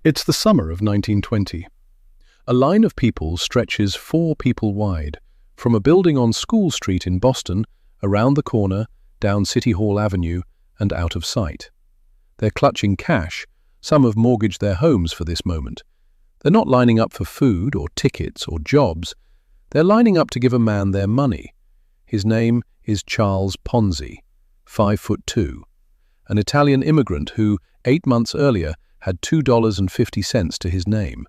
It's the summer of 1920. A line of people stretches 4 people wide, from a building on School Street in Boston, around the corner, down City Hall Avenue, and out of sight. They're clutching cash. Some have mortgaged their homes for this moment. They're not lining up for food or tickets or jobs. They're lining up to give a man their money. His name is Charles Ponzi, 5'2", an Italian immigrant who, 8 months earlier, had $2.50 to his name.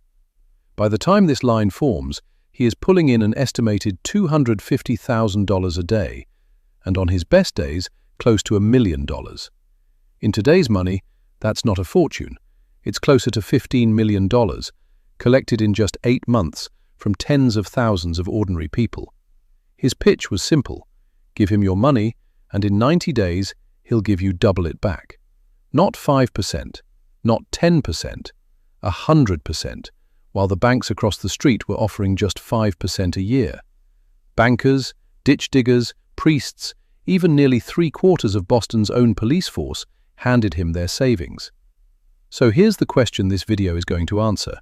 By the time this line forms, he is pulling in an estimated $250,000 a day, and on his best days, close to $1 million. In today's money, that's not a fortune. It's closer to $15 million, collected in just 8 months from tens of thousands of ordinary people. His pitch was simple: give him your money, and in 90 days, he'll give you double it back. Not 5%, not 10%, 100%, while the banks across the street were offering just 5% a year. Bankers, ditch diggers, priests, even nearly 3/4 of Boston's own police force handed him their savings. So here's the question this video is going to answer.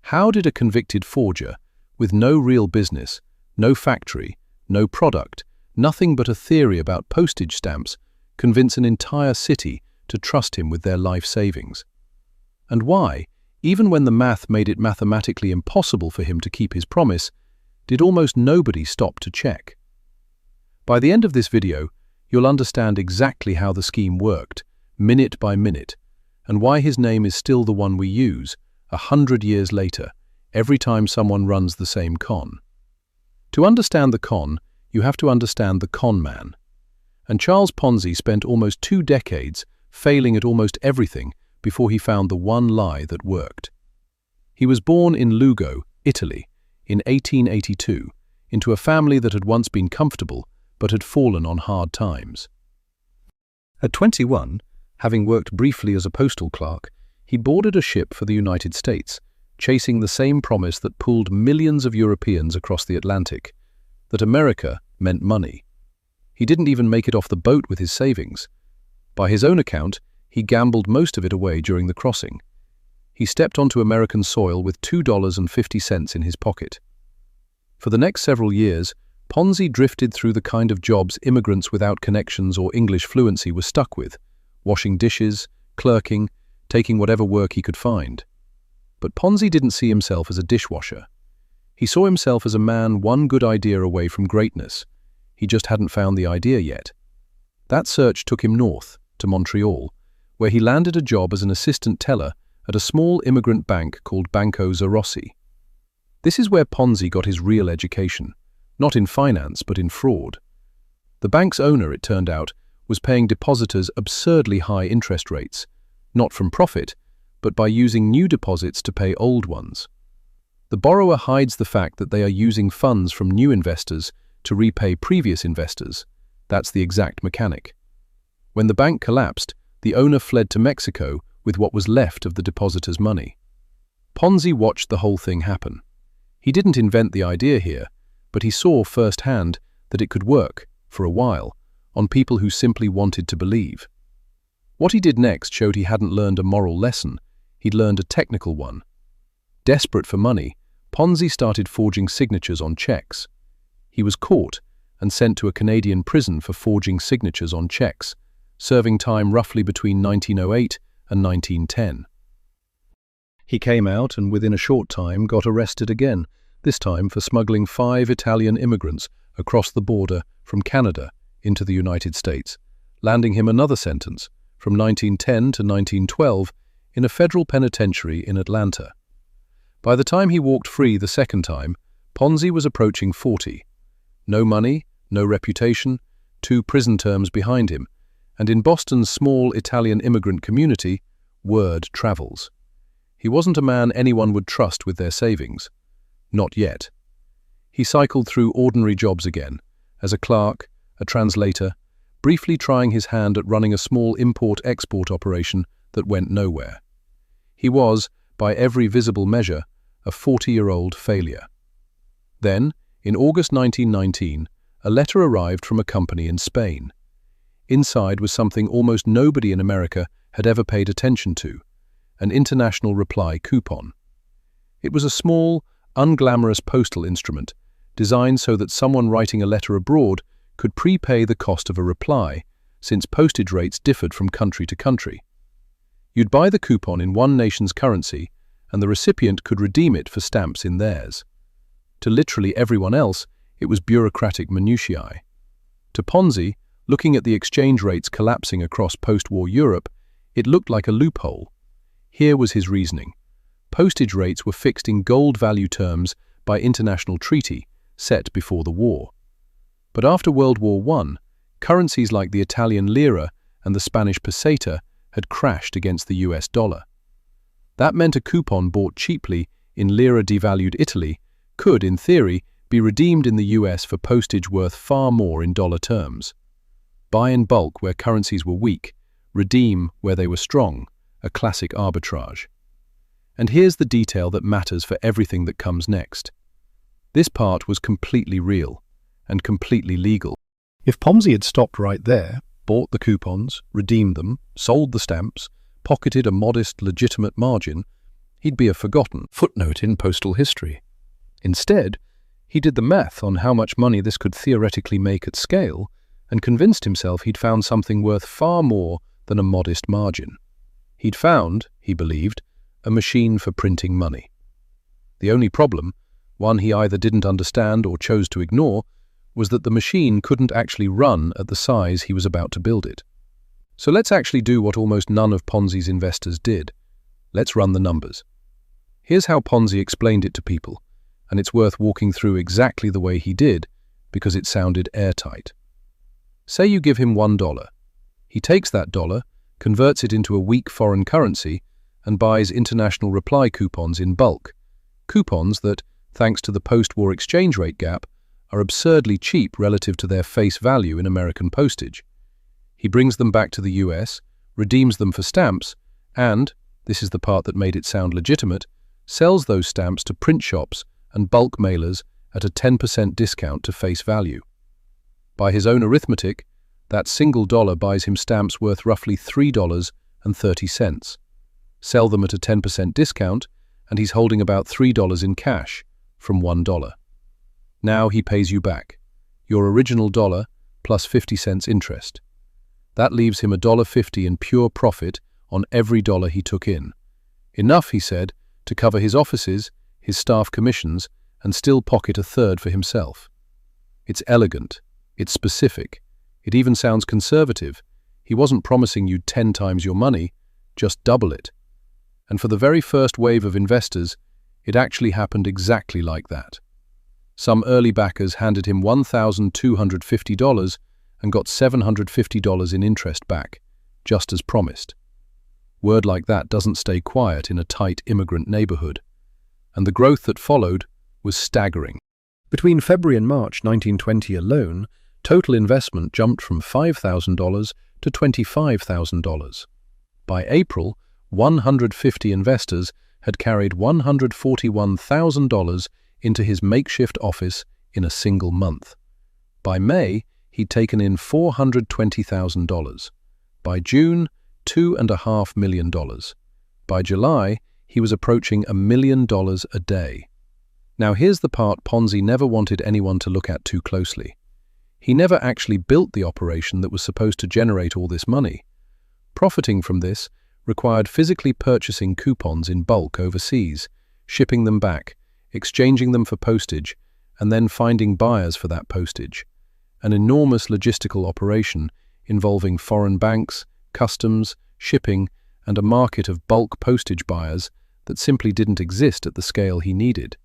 How did a convicted forger, with no real business, no factory, no product, nothing but a theory about postage stamps, convince an entire city to trust him with their life savings? And why, even when the math made it mathematically impossible for him to keep his promise, did almost nobody stop to check? By the end of this video, you'll understand exactly how the scheme worked, minute by minute, and why his name is still the one we use, 100 years later, every time someone runs the same con. To understand the con, you have to understand the con man. And Charles Ponzi spent almost 2 decades failing at almost everything before he found the one lie that worked. He was born in Lugo, Italy, in 1882, into a family that had once been comfortable but had fallen on hard times. At 21, having worked briefly as a postal clerk, he boarded a ship for the United States, chasing the same promise that pulled millions of Europeans across the Atlantic, that America meant money. He didn't even make it off the boat with his savings. By his own account, he gambled most of it away during the crossing. He stepped onto American soil with $2.50 in his pocket. For the next several years, Ponzi drifted through the kind of jobs immigrants without connections or English fluency were stuck with: washing dishes, clerking, taking whatever work he could find. But Ponzi didn't see himself as a dishwasher. He saw himself as a man one good idea away from greatness. He just hadn't found the idea yet. That search took him north, to Montreal, where he landed a job as an assistant teller at a small immigrant bank called Banco Zarossi. This is where Ponzi got his real education, not in finance but in fraud. The bank's owner, it turned out, was paying depositors absurdly high interest rates, not from profit, but by using new deposits to pay old ones. The borrower hides the fact that they are using funds from new investors to repay previous investors. That's the exact mechanic. When the bank collapsed, the owner fled to Mexico with what was left of the depositors' money. Ponzi watched the whole thing happen. He didn't invent the idea here, but he saw firsthand that it could work, for a while, on people who simply wanted to believe. What he did next showed he hadn't learned a moral lesson, he'd learned a technical one. Desperate for money, Ponzi started forging signatures on checks. He was caught and sent to a Canadian prison for forging signatures on checks, serving time roughly between 1908 and 1910. He came out and within a short time got arrested again, this time for smuggling 5 Italian immigrants across the border from Canada into the United States, landing him another sentence from 1910 to 1912 in a federal penitentiary in Atlanta. By the time he walked free the second time, Ponzi was approaching 40. No money, no reputation, 2 prison terms behind him, and in Boston's small Italian immigrant community, word travels. He wasn't a man anyone would trust with their savings. Not yet. He cycled through ordinary jobs again, as a clerk, a translator, briefly trying his hand at running a small import-export operation that went nowhere. He was, by every visible measure, a 40-year-old failure. Then, in August 1919, a letter arrived from a company in Spain. Inside was something almost nobody in America had ever paid attention to: an international reply coupon. It was a small, unglamorous postal instrument designed so that someone writing a letter abroad could prepay the cost of a reply, since postage rates differed from country to country. You'd buy the coupon in one nation's currency, and the recipient could redeem it for stamps in theirs. To literally everyone else, it was bureaucratic minutiae. To Ponzi, looking at the exchange rates collapsing across post-war Europe, it looked like a loophole. Here was his reasoning. Postage rates were fixed in gold value terms by international treaty, set before the war. But after World War I, currencies like the Italian lira and the Spanish peseta had crashed against the US dollar. That meant a coupon bought cheaply in lira devalued Italy could, in theory, be redeemed in the US for postage worth far more in dollar terms. Buy in bulk where currencies were weak, redeem where they were strong, a classic arbitrage. And here's the detail that matters for everything that comes next. This part was completely real and completely legal. If Ponzi had stopped right there, bought the coupons, redeemed them, sold the stamps, pocketed a modest, legitimate margin, he'd be a forgotten footnote in postal history. Instead, he did the math on how much money this could theoretically make at scale and convinced himself he'd found something worth far more than a modest margin. He'd found, he believed, a machine for printing money. The only problem, one he either didn't understand or chose to ignore, was that the machine couldn't actually run at the size he was about to build it. So let's actually do what almost none of Ponzi's investors did. Let's run the numbers. Here's how Ponzi explained it to people, and it's worth walking through exactly the way he did because it sounded airtight. Say you give him $1. He takes that dollar, converts it into a weak foreign currency, and buys international reply coupons in bulk. Coupons that, thanks to the post-war exchange rate gap, are absurdly cheap relative to their face value in American postage. He brings them back to the US, redeems them for stamps, and, this is the part that made it sound legitimate, sells those stamps to print shops and bulk mailers at a 10% discount to face value. By his own arithmetic, that single dollar buys him stamps worth roughly $3.30. Sell them at a 10% discount, and he's holding about $3 in cash from $1. Now he pays you back, your original dollar plus 50 cents interest. That leaves him $1.50 in pure profit on every dollar he took in. Enough, he said, to cover his offices, his staff commissions, and still pocket a third for himself. It's elegant, it's specific, it even sounds conservative. He wasn't promising you 10 times your money, just double it. And for the very first wave of investors, it actually happened exactly like that. Some early backers handed him $1,250 and got $750 in interest back, just as promised. Word like that doesn't stay quiet in a tight immigrant neighborhood, and the growth that followed was staggering. Between February and March 1920 alone, total investment jumped from $5,000 to $25,000. By April, 150 investors had carried $141,000 into his makeshift office in a single month. By May, he'd taken in $420,000. By June, $2.5 million. By July, he was approaching $1 million a day. Now here's the part Ponzi never wanted anyone to look at too closely. He never actually built the operation that was supposed to generate all this money. Profiting from this required physically purchasing coupons in bulk overseas, shipping them back, exchanging them for postage, and then finding buyers for that postage. An enormous logistical operation involving foreign banks, customs, shipping, and a market of bulk postage buyers that simply didn't exist at the scale he needed.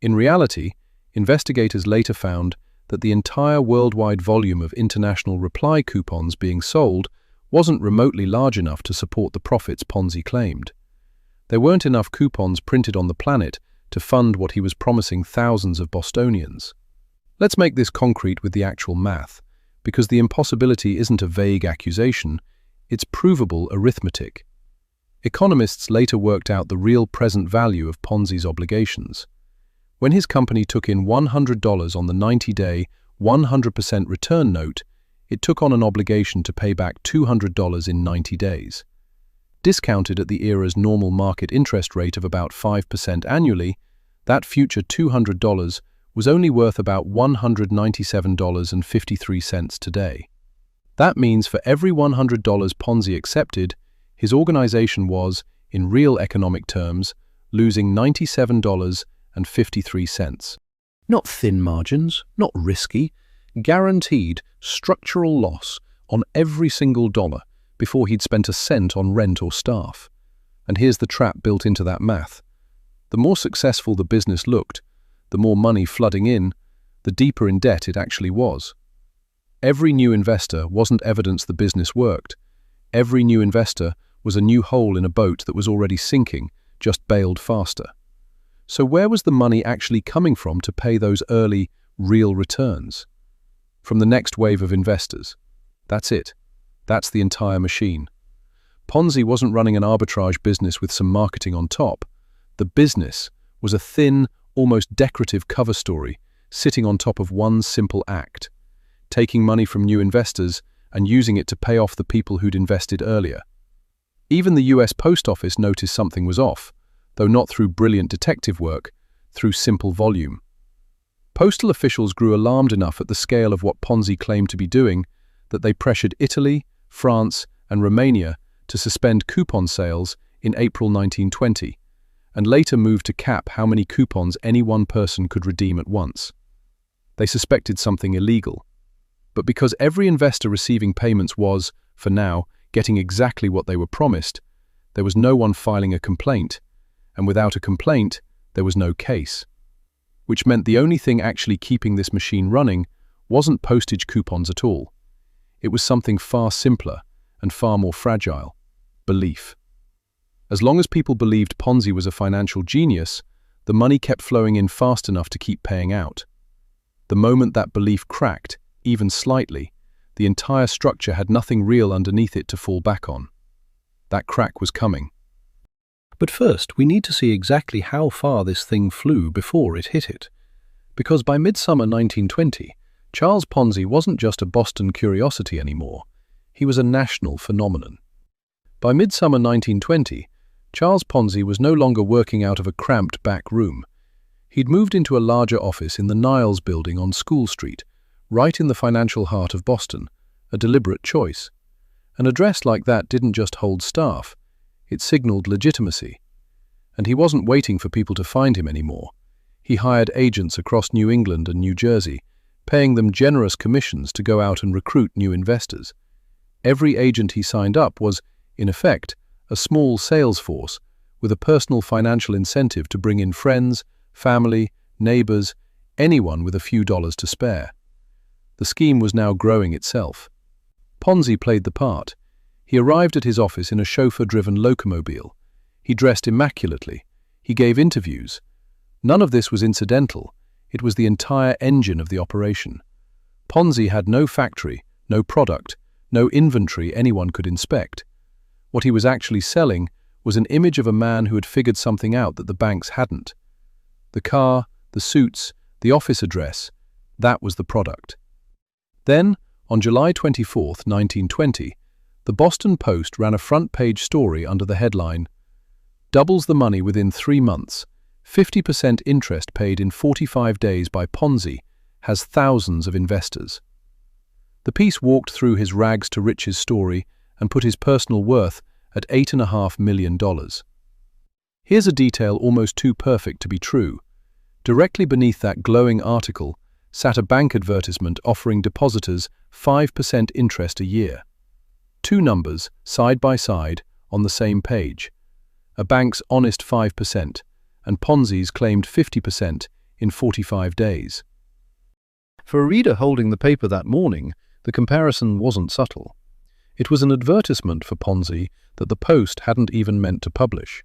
In reality, investigators later found that the entire worldwide volume of international reply coupons being sold wasn't remotely large enough to support the profits Ponzi claimed. There weren't enough coupons printed on the planet to fund what he was promising thousands of Bostonians. Let's make this concrete with the actual math, because the impossibility isn't a vague accusation, it's provable arithmetic. Economists later worked out the real present value of Ponzi's obligations. When his company took in $100 on the 90-day, 100% return note, it took on an obligation to pay back $200 in 90 days. Discounted at the era's normal market interest rate of about 5% annually, that future $200 was only worth about $197.53 today. That means for every $100 Ponzi accepted, his organization was, in real economic terms, losing $97.53. Not thin margins, not risky, guaranteed structural loss on every single dollar before he'd spent a cent on rent or staff. And here's the trap built into that math. The more successful the business looked, the more money flooding in, the deeper in debt it actually was. Every new investor wasn't evidence the business worked. Every new investor was a new hole in a boat that was already sinking, just bailed faster. So where was the money actually coming from to pay those early, real returns? From the next wave of investors. That's it. That's the entire machine. Ponzi wasn't running an arbitrage business with some marketing on top. The business was a thin, almost decorative cover story sitting on top of one simple act, taking money from new investors and using it to pay off the people who'd invested earlier. Even the US Post Office noticed something was off, though not through brilliant detective work, through simple volume. Postal officials grew alarmed enough at the scale of what Ponzi claimed to be doing that they pressured Italy, France, and Romania to suspend coupon sales in April 1920, and later moved to cap how many coupons any one person could redeem at once. They suspected something illegal. But because every investor receiving payments was, for now, getting exactly what they were promised, there was no one filing a complaint, and without a complaint, there was no case. Which meant the only thing actually keeping this machine running wasn't postage coupons at all. It was something far simpler and far more fragile: belief. As long as people believed Ponzi was a financial genius, the money kept flowing in fast enough to keep paying out. The moment that belief cracked, even slightly, the entire structure had nothing real underneath it to fall back on. That crack was coming. But first, we need to see exactly how far this thing flew before it hit it. Because by midsummer 1920, Charles Ponzi wasn't just a Boston curiosity anymore. He was a national phenomenon. By midsummer 1920, Charles Ponzi was no longer working out of a cramped back room. He'd moved into a larger office in the Niles building on School Street, right in the financial heart of Boston, a deliberate choice. An address like that didn't just hold staff, it signaled legitimacy. And he wasn't waiting for people to find him anymore. He hired agents across New England and New Jersey, paying them generous commissions to go out and recruit new investors. Every agent he signed up was, in effect, a small sales force with a personal financial incentive to bring in friends, family, neighbors, anyone with a few dollars to spare. The scheme was now growing itself. Ponzi played the part. He arrived at his office in a chauffeur-driven locomobile. He dressed immaculately. He gave interviews. None of this was incidental. It was the entire engine of the operation. Ponzi had no factory, no product, no inventory anyone could inspect. What he was actually selling was an image of a man who had figured something out that the banks hadn't. The car, the suits, the office address, that was the product. Then, on July 24, 1920, the Boston Post ran a front-page story under the headline, "Doubles the money within 3 months, 50% interest paid in 45 days by Ponzi, has thousands of investors." The piece walked through his rags-to-riches story and put his personal worth at $8.5 million. Here's a detail almost too perfect to be true. Directly beneath that glowing article sat a bank advertisement offering depositors 5% interest a year. 2 numbers, side by side, on the same page. A bank's honest 5%, and Ponzi's claimed 50% in 45 days. For a reader holding the paper that morning, the comparison wasn't subtle. It was an advertisement for Ponzi that the Post hadn't even meant to publish.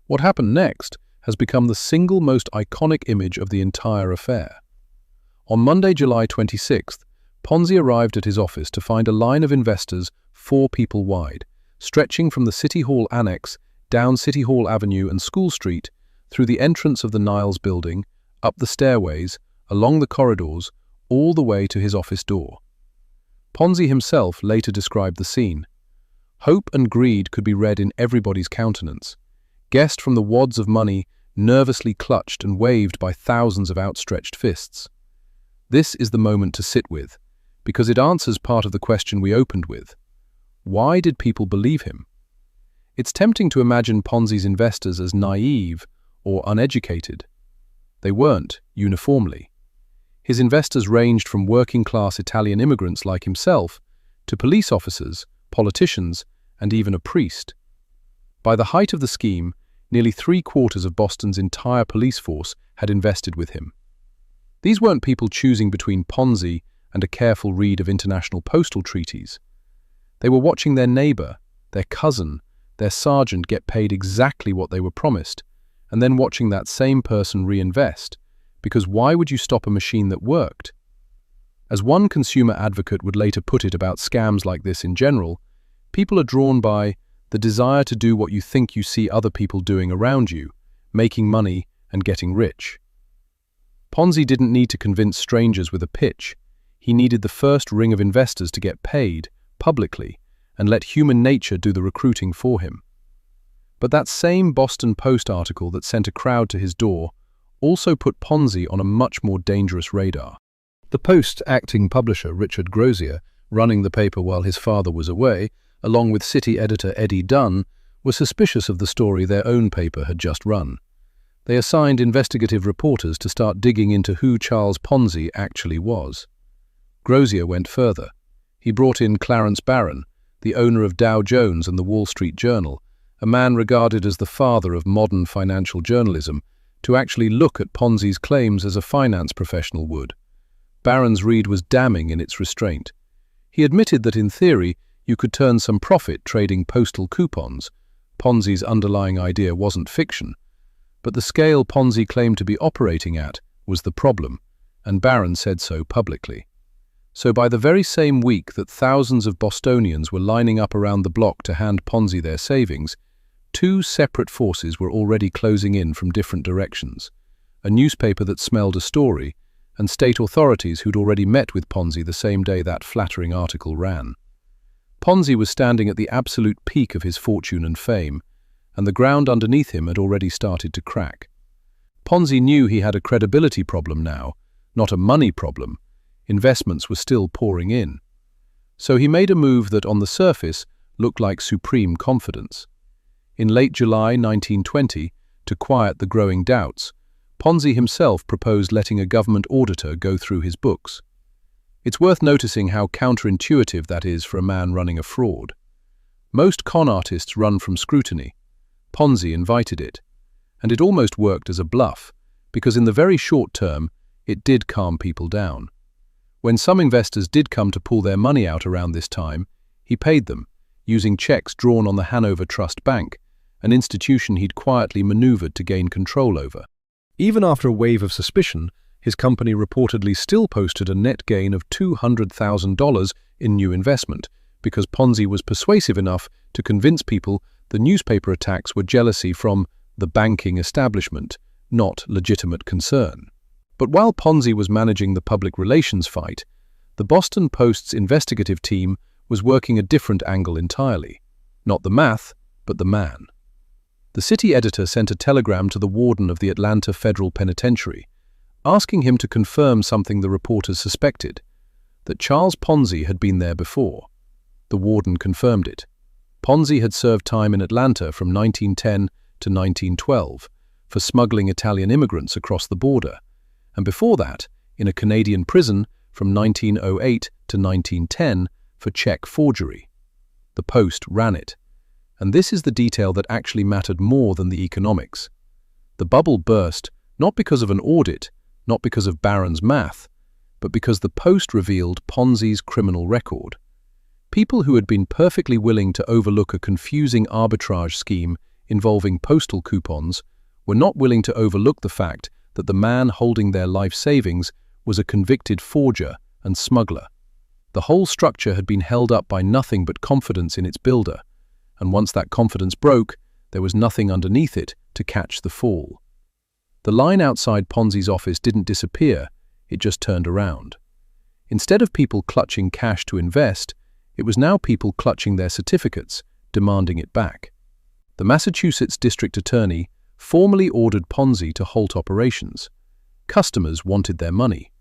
What happened next has become the single most iconic image of the entire affair. On Monday, July 26th, Ponzi arrived at his office to find a line of investors 4 people wide, stretching from the City Hall Annex down City Hall Avenue and School Street, through the entrance of the Niles building, up the stairways, along the corridors, all the way to his office door. Ponzi himself later described the scene. Hope and greed could be read in everybody's countenance. Guessed from the wads of money nervously clutched and waved by thousands of outstretched fists. This is the moment to sit with, because it answers part of the question we opened with. Why did people believe him? It's tempting to imagine Ponzi's investors as naive or uneducated. They weren't, uniformly. His investors ranged from working-class Italian immigrants like himself to police officers, politicians, and even a priest. By the height of the scheme, nearly 3/4 of Boston's entire police force had invested with him. These weren't people choosing between Ponzi and a careful read of international postal treaties. They were watching their neighbor, their cousin, their sergeant get paid exactly what they were promised, and then watching that same person reinvest, because why would you stop a machine that worked? As one consumer advocate would later put it about scams like this in general, people are drawn by the desire to do what you think you see other people doing around you, making money and getting rich. Ponzi didn't need to convince strangers with a pitch. He needed the first ring of investors to get paid, publicly, and let human nature do the recruiting for him. But that same Boston Post article that sent a crowd to his door also put Ponzi on a much more dangerous radar. The Post's acting publisher, Richard Grozier, running the paper while his father was away, along with city editor Eddie Dunn, were suspicious of the story their own paper had just run. They assigned investigative reporters to start digging into who Charles Ponzi actually was. Grozier went further. He brought in Clarence Barron, the owner of Dow Jones and the Wall Street Journal, a man regarded as the father of modern financial journalism, to actually look at Ponzi's claims as a finance professional would. Barron's read was damning in its restraint. He admitted that in theory you could turn some profit trading postal coupons. Ponzi's underlying idea wasn't fiction. But the scale Ponzi claimed to be operating at was the problem, and Barron said so publicly. So by the very same week that thousands of Bostonians were lining up around the block to hand Ponzi their savings, two separate forces were already closing in from different directions. A newspaper that smelled a story, and state authorities who'd already met with Ponzi the same day that flattering article ran. Ponzi was standing at the absolute peak of his fortune and fame, and the ground underneath him had already started to crack. Ponzi knew he had a credibility problem now, not a money problem. Investments were still pouring in. So he made a move that on the surface looked like supreme confidence. In late July 1920, to quiet the growing doubts, Ponzi himself proposed letting a government auditor go through his books. It's worth noticing how counterintuitive that is for a man running a fraud. Most con artists run from scrutiny. Ponzi invited it. And it almost worked as a bluff, because in the very short term, it did calm people down. When some investors did come to pull their money out around this time, he paid them, using checks drawn on the Hanover Trust Bank, an institution he'd quietly maneuvered to gain control over. Even after a wave of suspicion, his company reportedly still posted a net gain of $200,000 in new investment, because Ponzi was persuasive enough to convince people the newspaper attacks were jealousy from the banking establishment, not legitimate concern. But while Ponzi was managing the public relations fight, the Boston Post's investigative team was working a different angle entirely. Not the math, but the man. The city editor sent a telegram to the warden of the Atlanta Federal Penitentiary, asking him to confirm something the reporters suspected, that Charles Ponzi had been there before. The warden confirmed it. Ponzi had served time in Atlanta from 1910 to 1912 for smuggling Italian immigrants across the border, and before that, in a Canadian prison from 1908 to 1910 for check forgery. The Post ran it. And this is the detail that actually mattered more than the economics. The bubble burst not because of an audit, not because of Barron's math, but because the Post revealed Ponzi's criminal record. People who had been perfectly willing to overlook a confusing arbitrage scheme involving postal coupons were not willing to overlook the fact that the man holding their life savings was a convicted forger and smuggler. The whole structure had been held up by nothing but confidence in its builder, and once that confidence broke, there was nothing underneath it to catch the fall. The line outside Ponzi's office didn't disappear, it just turned around. Instead of people clutching cash to invest, it was now people clutching their certificates, demanding it back. The Massachusetts district attorney formally ordered Ponzi to halt operations. Customers wanted their money.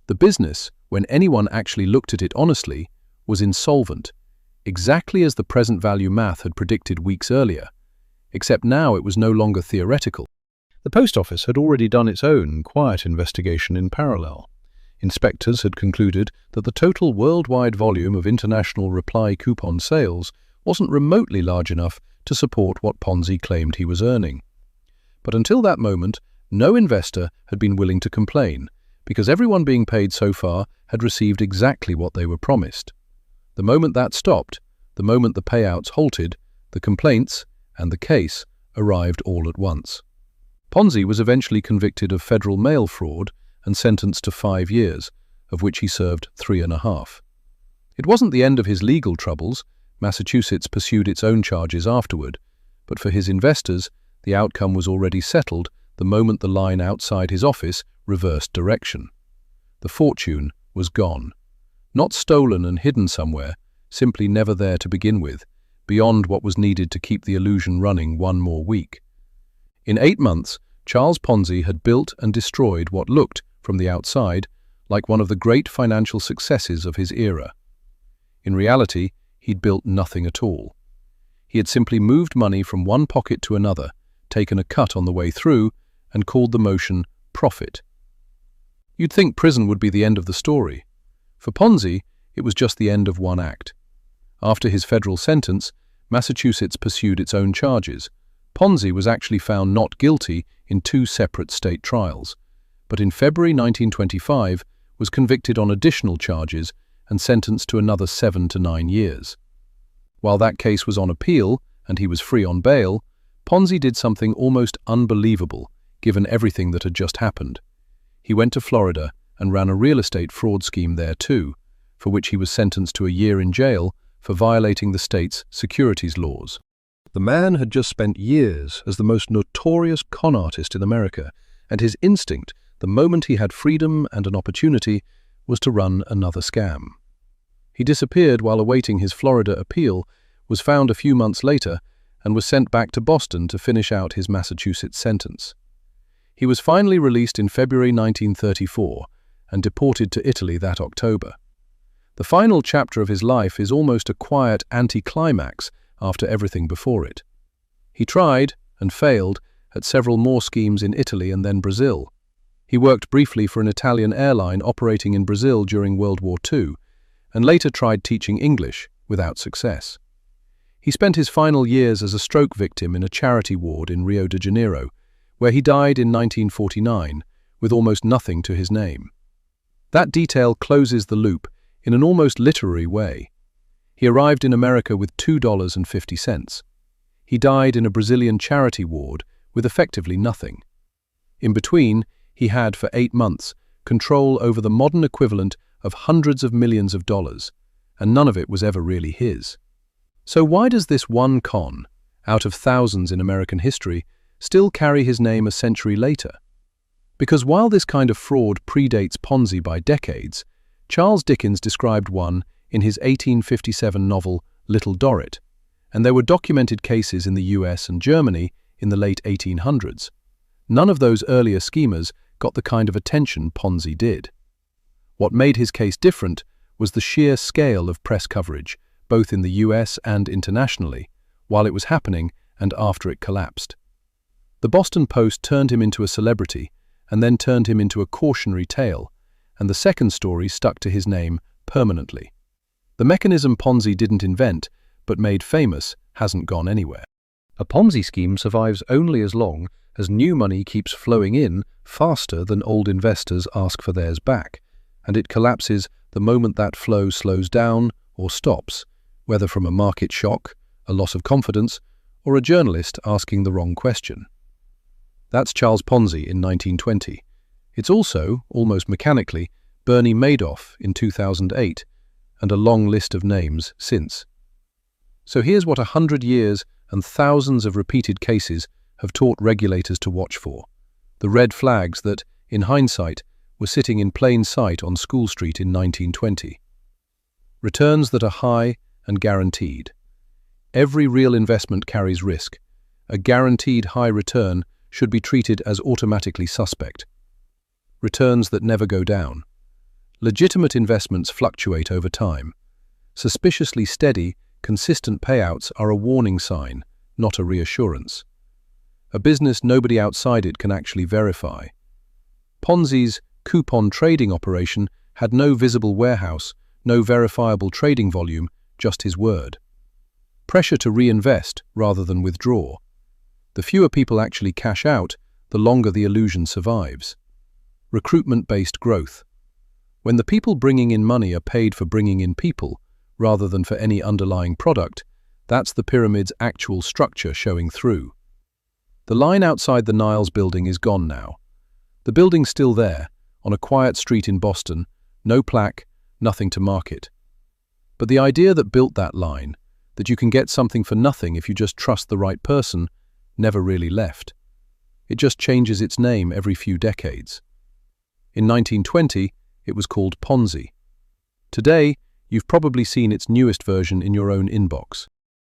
The business, when anyone actually looked at it honestly, was insolvent, exactly as the present value math had predicted weeks earlier, except now it was no longer theoretical. The post office had already done its own quiet investigation in parallel. Inspectors had concluded that the total worldwide volume of international reply coupon sales wasn't remotely large enough to support what Ponzi claimed he was earning. But until that moment, no investor had been willing to complain, because everyone being paid so far had received exactly what they were promised. The moment that stopped, the moment the payouts halted, the complaints and the case arrived all at once. Ponzi was eventually convicted of federal mail fraud and sentenced to 5 years, of which he served 3.5. It wasn't the end of his legal troubles. Massachusetts pursued its own charges afterward, but for his investors, the outcome was already settled the moment the line outside his office reversed direction. The fortune was gone. Not stolen and hidden somewhere, simply never there to begin with, beyond what was needed to keep the illusion running one more week. In 8 months, Charles Ponzi had built and destroyed what looked, from the outside, like one of the great financial successes of his era. In reality, he'd built nothing at all. He had simply moved money from one pocket to another, taken a cut on the way through, and called the motion profit. You'd think prison would be the end of the story. For Ponzi, it was just the end of one act. After his federal sentence, Massachusetts pursued its own charges. Ponzi was actually found not guilty in 2 separate state trials, but in February 1925 was convicted on additional charges and sentenced to another 7 to 9 years. While that case was on appeal and he was free on bail, Ponzi did something almost unbelievable, given everything that had just happened. He went to Florida and ran a real estate fraud scheme there too, for which he was sentenced to a year in jail for violating the state's securities laws. The man had just spent years as the most notorious con artist in America, and his instinct, the moment he had freedom and an opportunity, was to run another scam. He disappeared while awaiting his Florida appeal, was found a few months later, and was sent back to Boston to finish out his Massachusetts sentence. He was finally released in February 1934 and deported to Italy that October. The final chapter of his life is almost a quiet anticlimax after everything before it. He tried, and failed, at several more schemes in Italy and then Brazil. He worked briefly for an Italian airline operating in Brazil during World War II, and later tried teaching English, without success. He spent his final years as a stroke victim in a charity ward in Rio de Janeiro, where he died in 1949, with almost nothing to his name. That detail closes the loop in an almost literary way. He arrived in America with $2.50. He died in a Brazilian charity ward with effectively nothing. In between, he had, for 8 months, control over the modern equivalent of hundreds of millions of dollars, and none of it was ever really his. So why does this one con, out of thousands in American history, still carry his name a century later? Because while this kind of fraud predates Ponzi by decades, Charles Dickens described one in his 1857 novel Little Dorrit, and there were documented cases in the US and Germany in the late 1800s. None of those earlier schemers got the kind of attention Ponzi did. What made his case different was the sheer scale of press coverage, both in the US and internationally, while it was happening and after it collapsed. The Boston Post turned him into a celebrity and then turned him into a cautionary tale, and the second story stuck to his name permanently. The mechanism Ponzi didn't invent, but made famous, hasn't gone anywhere. A Ponzi scheme survives only as long as new money keeps flowing in faster than old investors ask for theirs back, and it collapses the moment that flow slows down or stops, whether from a market shock, a loss of confidence, or a journalist asking the wrong question. That's Charles Ponzi in 1920. It's also, almost mechanically, Bernie Madoff in 2008, and a long list of names since. So here's what 100 years and thousands of repeated cases have taught regulators to watch for. The red flags that, in hindsight, were sitting in plain sight on School Street in 1920. Returns that are high and guaranteed. Every real investment carries risk. A guaranteed high return should be treated as automatically suspect. Returns that never go down. Legitimate investments fluctuate over time. Suspiciously steady, consistent payouts are a warning sign, not a reassurance. A business nobody outside it can actually verify. Ponzi's coupon trading operation had no visible warehouse, no verifiable trading volume, just his word. Pressure to reinvest rather than withdraw. The fewer people actually cash out, the longer the illusion survives. Recruitment-based growth. When the people bringing in money are paid for bringing in people, rather than for any underlying product, that's the pyramid's actual structure showing through. The line outside the Niles building is gone now. The building's still there, on a quiet street in Boston, no plaque, nothing to mark it. But the idea that built that line, that you can get something for nothing if you just trust the right person, never really left. It just changes its name every few decades. In 1920, it was called Ponzi. Today, you've probably seen its newest version in your own inbox.